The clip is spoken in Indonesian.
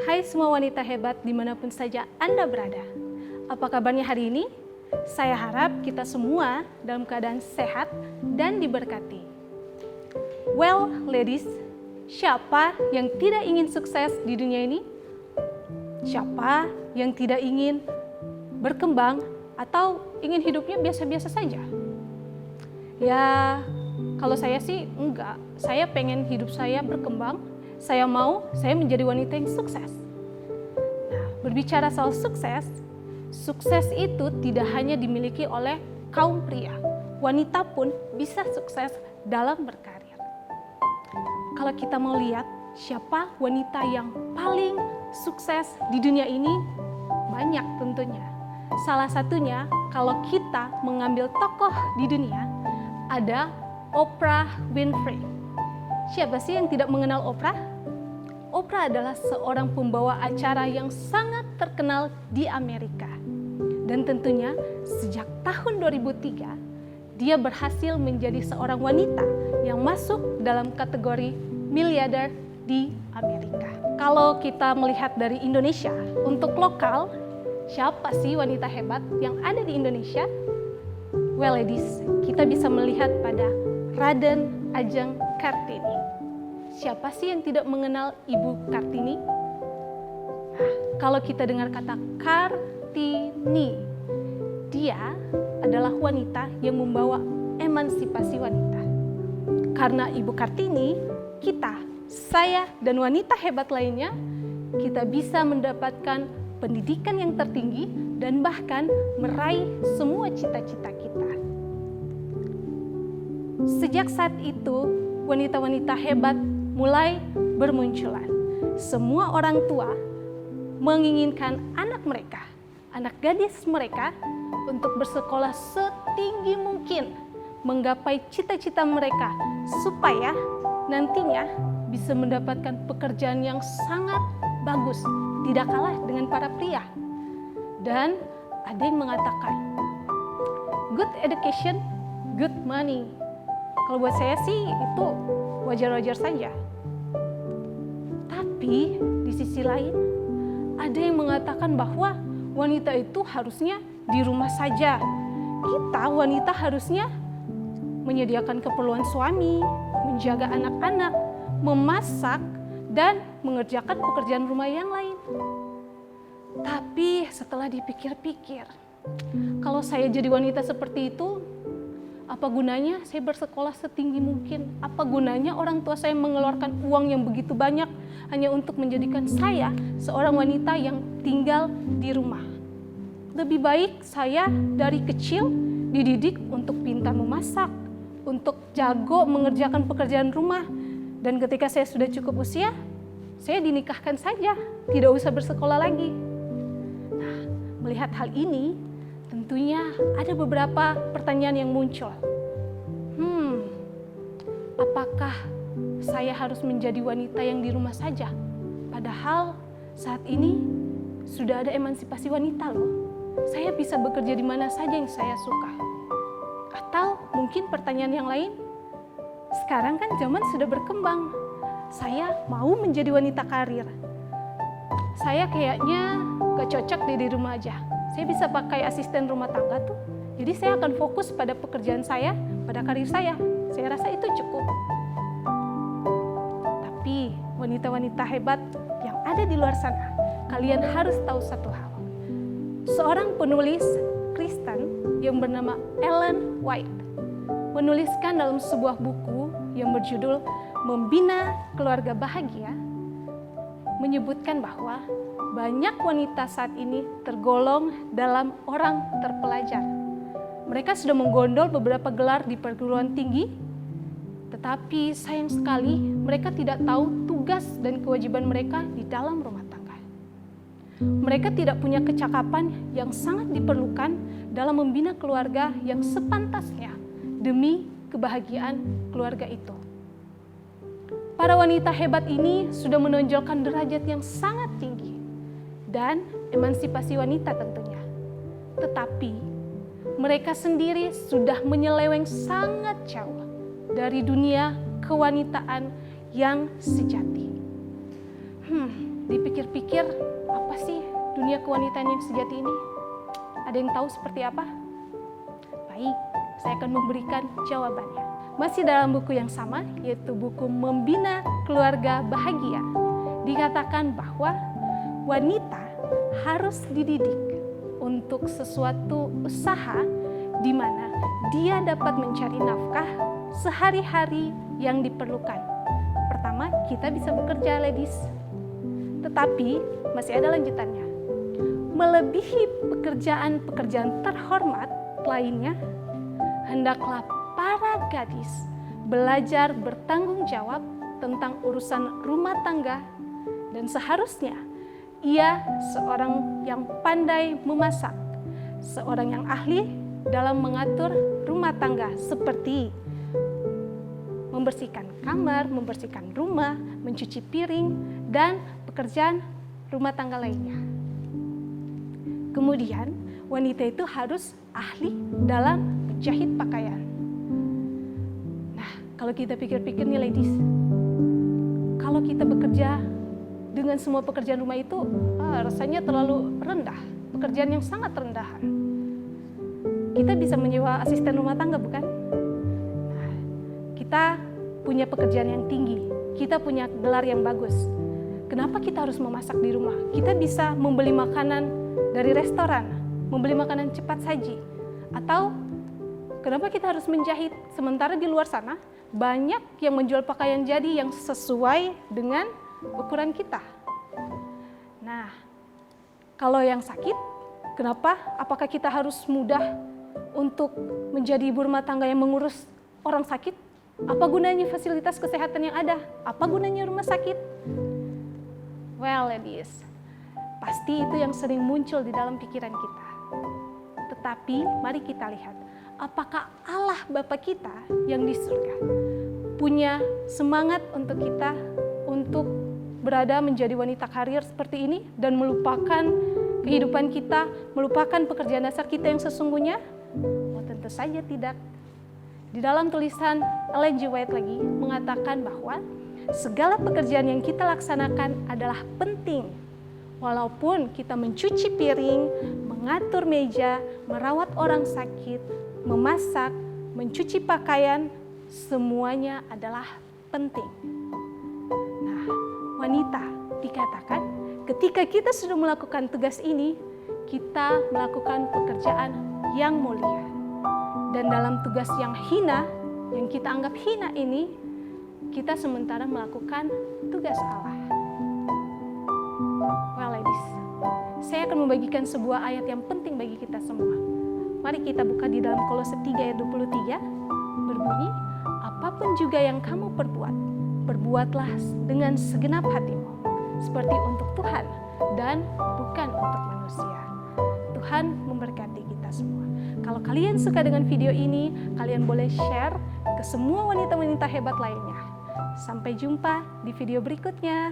Hai semua wanita hebat dimanapun saja Anda berada. Apa kabarnya hari ini? Saya harap kita semua dalam keadaan sehat dan diberkati. Well, ladies, siapa yang tidak ingin sukses di dunia ini? Siapa yang tidak ingin berkembang atau ingin hidupnya biasa-biasa saja? Ya, kalau saya sih enggak. Saya pengen hidup saya berkembang. Saya menjadi wanita yang sukses. Nah, berbicara soal sukses, sukses itu tidak hanya dimiliki oleh kaum pria. Wanita pun bisa sukses dalam berkarir. Kalau kita mau lihat siapa wanita yang paling sukses di dunia ini, banyak tentunya. Salah satunya kalau kita mengambil tokoh di dunia, ada Oprah Winfrey. Siapa sih yang tidak mengenal Oprah? Oprah adalah seorang pembawa acara yang sangat terkenal di Amerika. Dan tentunya sejak tahun 2003, dia berhasil menjadi seorang wanita yang masuk dalam kategori miliarder di Amerika. Kalau kita melihat dari Indonesia, untuk lokal, siapa sih wanita hebat yang ada di Indonesia? Well, ladies, kita bisa melihat pada Raden Ajeng Kartini. Siapa sih yang tidak mengenal Ibu Kartini? Nah, kalau kita dengar kata Kartini, dia adalah wanita yang membawa emansipasi wanita. Karena Ibu Kartini, saya dan wanita hebat lainnya, kita bisa mendapatkan pendidikan yang tertinggi dan bahkan meraih semua cita-cita kita. Sejak saat itu, wanita-wanita hebat mulai bermunculan. Semua orang tua menginginkan anak mereka, anak gadis mereka, untuk bersekolah setinggi mungkin, menggapai cita-cita mereka, supaya nantinya bisa mendapatkan pekerjaan yang sangat bagus, tidak kalah dengan para pria. Dan ada yang mengatakan, good education, good money. Kalau buat saya sih itu wajar-wajar saja. Tapi di sisi lain, ada yang mengatakan bahwa wanita itu harusnya di rumah saja. Kita wanita harusnya menyediakan keperluan suami, menjaga anak-anak, memasak, dan mengerjakan pekerjaan rumah yang lain. Tapi setelah dipikir-pikir, kalau saya jadi wanita seperti itu, apa gunanya saya bersekolah setinggi mungkin? Apa gunanya orang tua saya mengeluarkan uang yang begitu banyak hanya untuk menjadikan saya seorang wanita yang tinggal di rumah? Lebih baik saya dari kecil dididik untuk pintar memasak, untuk jago mengerjakan pekerjaan rumah. Dan ketika saya sudah cukup usia, saya dinikahkan saja, tidak usah bersekolah lagi. Nah, melihat hal ini, tentunya ada beberapa pertanyaan yang muncul. Apakah saya harus menjadi wanita yang di rumah saja? Padahal saat ini sudah ada emansipasi wanita loh. Saya bisa bekerja di mana saja yang saya suka. Atau mungkin pertanyaan yang lain, sekarang kan zaman sudah berkembang. Saya mau menjadi wanita karir. Saya kayaknya gak cocok di rumah aja. Saya bisa pakai asisten rumah tangga tuh. Jadi saya akan fokus pada pekerjaan saya, pada karir saya. Saya rasa itu cukup. Tapi wanita-wanita hebat yang ada di luar sana, kalian harus tahu satu hal. Seorang penulis Kristen yang bernama Ellen White menuliskan dalam sebuah buku yang berjudul Membina Keluarga Bahagia, menyebutkan bahwa banyak wanita saat ini tergolong dalam orang terpelajar. Mereka sudah menggondol beberapa gelar di perguruan tinggi, tetapi sayang sekali mereka tidak tahu tugas dan kewajiban mereka di dalam rumah tangga. Mereka tidak punya kecakapan yang sangat diperlukan dalam membina keluarga yang sepantasnya demi kebahagiaan keluarga itu. Para wanita hebat ini sudah menonjolkan derajat yang sangat tinggi dan emansipasi wanita tentunya. Tetapi mereka sendiri sudah menyeleweng sangat jauh dari dunia kewanitaan yang sejati. dipikir-pikir, apa sih dunia kewanitaan yang sejati ini? Ada yang tahu seperti apa? Baik, saya akan memberikan jawabannya. Masih dalam buku yang sama, yaitu buku Membina Keluarga Bahagia. Dikatakan bahwa wanita harus dididik untuk sesuatu usaha di mana dia dapat mencari nafkah sehari-hari yang diperlukan. Pertama, kita bisa bekerja, ladies. Tetapi masih ada lanjutannya. Melebihi pekerjaan-pekerjaan terhormat lainnya, hendaklah para gadis belajar bertanggung jawab tentang urusan rumah tangga, dan seharusnya ia seorang yang pandai memasak, seorang yang ahli dalam mengatur rumah tangga seperti membersihkan kamar, membersihkan rumah, mencuci piring, dan pekerjaan rumah tangga lainnya. Kemudian, wanita itu harus ahli dalam menjahit pakaian. Nah, kalau kita pikir-pikir nih ladies, kalau kita bekerja dengan semua pekerjaan rumah itu, rasanya terlalu rendah, pekerjaan yang sangat rendahan. Kita bisa menyewa asisten rumah tangga, bukan? Nah, kita punya pekerjaan yang tinggi, kita punya gelar yang bagus. Kenapa kita harus memasak di rumah? Kita bisa membeli makanan dari restoran, membeli makanan cepat saji. Atau kenapa kita harus menjahit? Sementara di luar sana banyak yang menjual pakaian jadi yang sesuai dengan ukuran kita. Nah, kalau yang sakit, kenapa? Apakah kita harus mudah untuk menjadi ibu rumah tangga yang mengurus orang sakit? Apa gunanya fasilitas kesehatan yang ada? Apa gunanya rumah sakit? Well, ladies, pasti itu yang sering muncul di dalam pikiran kita. Tetapi mari kita lihat, apakah Allah Bapa kita yang di surga punya semangat untuk kita untuk berada menjadi wanita karir seperti ini dan melupakan kehidupan kita, melupakan pekerjaan dasar kita yang sesungguhnya? Oh, tentu saja tidak. Di dalam tulisan Ellen G. White lagi mengatakan bahwa segala pekerjaan yang kita laksanakan adalah penting. Walaupun kita mencuci piring, mengatur meja, merawat orang sakit, memasak, mencuci pakaian, semuanya adalah penting. Nah, wanita dikatakan ketika kita sudah melakukan tugas ini, kita melakukan pekerjaan yang mulia. Dan dalam tugas yang hina, yang kita anggap hina ini, kita sementara melakukan tugas Allah. Well, ladies, saya akan membagikan sebuah ayat yang penting bagi kita semua. Mari kita buka di dalam Kolose 3 ayat 23, berbunyi, apapun juga yang kamu perbuat, berbuatlah dengan segenap hatimu, seperti untuk Tuhan dan bukan untuk manusia. Tuhan memberkati kita semua. Kalau kalian suka dengan video ini, kalian boleh share ke semua wanita-wanita hebat lainnya. Sampai jumpa di video berikutnya.